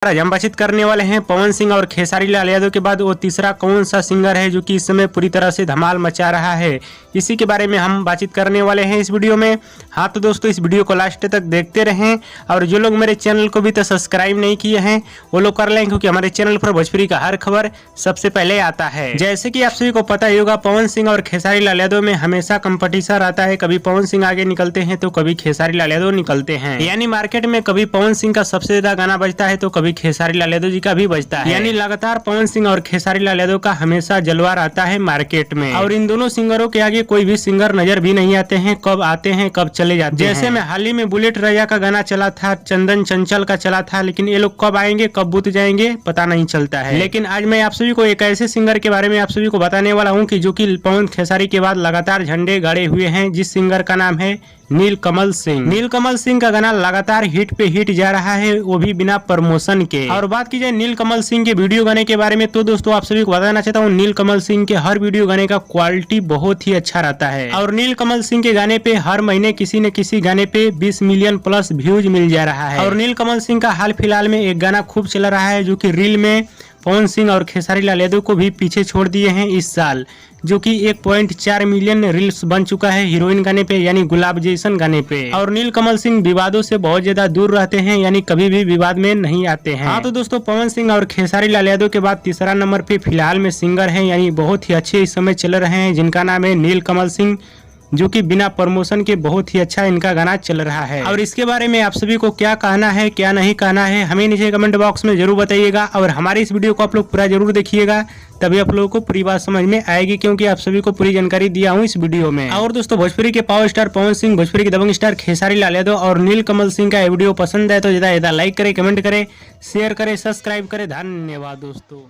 आज हम बातचीत करने वाले हैं पवन सिंह और खेसारी लाल यादव के बाद वो तीसरा कौन सा सिंगर है जो कि इस समय पूरी तरह से धमाल मचा रहा है, इसी के बारे में हम बातचीत करने वाले हैं इस वीडियो में। हाँ तो दोस्तों, इस वीडियो को लास्ट तक देखते रहें और जो लोग मेरे चैनल को भी तो सब्सक्राइब नहीं किए हैं वो लोग कर लें, क्योंकि हमारे चैनल पर भोजपुरी का हर खबर सबसे पहले आता है। जैसे कि आप सभी को पता ही होगा, पवन सिंह और खेसारी लाल यादव में हमेशा कंपटीशन रहता है। कभी पवन सिंह आगे निकलते हैं तो कभी खेसारी लाल यादव निकलते हैं, यानी मार्केट में कभी पवन सिंह का सबसे ज्यादा गाना बजता है तो कभी खेसारी लाल यादव जी का भी बजता है, यानी लगातार पवन सिंह और खेसारी लाल यादव का हमेशा जलवा रहता है मार्केट में। और इन दोनों सिंगरों के आगे कोई भी सिंगर नजर भी नहीं आते हैं, कब आते हैं कब चले जाते हैं। जैसे में हाल ही में बुलेट राजा का गाना चला था, चंदन चंचल का चला था, लेकिन ये लोग कब आएंगे कब बुत जाएंगे पता नहीं चलता है। लेकिन आज मैं आप सभी को एक ऐसे सिंगर के बारे में आप सभी को बताने वाला हूँ कि जो कि पवन खेसारी के बाद लगातार झंडे गाड़े हुए हैं, जिस सिंगर का नाम है नीलकमल सिंह। नीलकमल सिंह का गाना लगातार हिट पे हिट जा रहा है, वो भी बिना प्रमोशन के। और बात की जाए नीलकमल सिंह के वीडियो गाने के बारे में तो दोस्तों आप सभी को बताना चाहता हूँ, नीलकमल सिंह के हर वीडियो गाने का क्वालिटी बहुत ही अच्छा रहता है। और नीलकमल सिंह के गाने पे हर महीने किसी न किसी गाने पे 20 मिलियन प्लस व्यूज मिल जा रहा है। और नीलकमल सिंह का हाल फिलहाल में एक गाना खूब चल रहा है जो कि रील में पवन सिंह और खेसारी लाल यादव को भी पीछे छोड़ दिए हैं इस साल, जो कि 1.4 मिलियन रील्स बन चुका है हीरोइन गाने पे, यानी गुलाब जैसन गाने पे। और नीलकमल सिंह विवादों से बहुत ज्यादा दूर रहते हैं, यानी कभी भी विवाद में नहीं आते हैं। हाँ तो दोस्तों, पवन सिंह और खेसारी लाल यादव के बाद तीसरा नंबर पे फिलहाल में सिंगर हैं, यानी बहुत ही अच्छे इस समय चल रहे हैं, जिनका नाम है नीलकमल सिंह, जो कि बिना प्रमोशन के बहुत ही अच्छा इनका गाना चल रहा है। और इसके बारे में आप सभी को क्या कहना है क्या नहीं कहना है हमें नीचे कमेंट बॉक्स में जरूर बताइएगा। और हमारी इस वीडियो को आप लोग पूरा जरूर देखिएगा, तभी आप लोगों को पूरी बात समझ में आएगी, क्योंकि आप सभी को पूरी जानकारी दिया हूँ इस वीडियो में। और दोस्तों, भोजपुरी के पावर स्टार पवन सिंह, भोजपुरी के दबंग स्टार खेसारी लाल यादव और नीलकमल सिंह का वीडियो पसंद है तो ज्यादा लाइक करे, कमेंट करे, शेयर करे, सब्सक्राइब करे। धन्यवाद दोस्तों।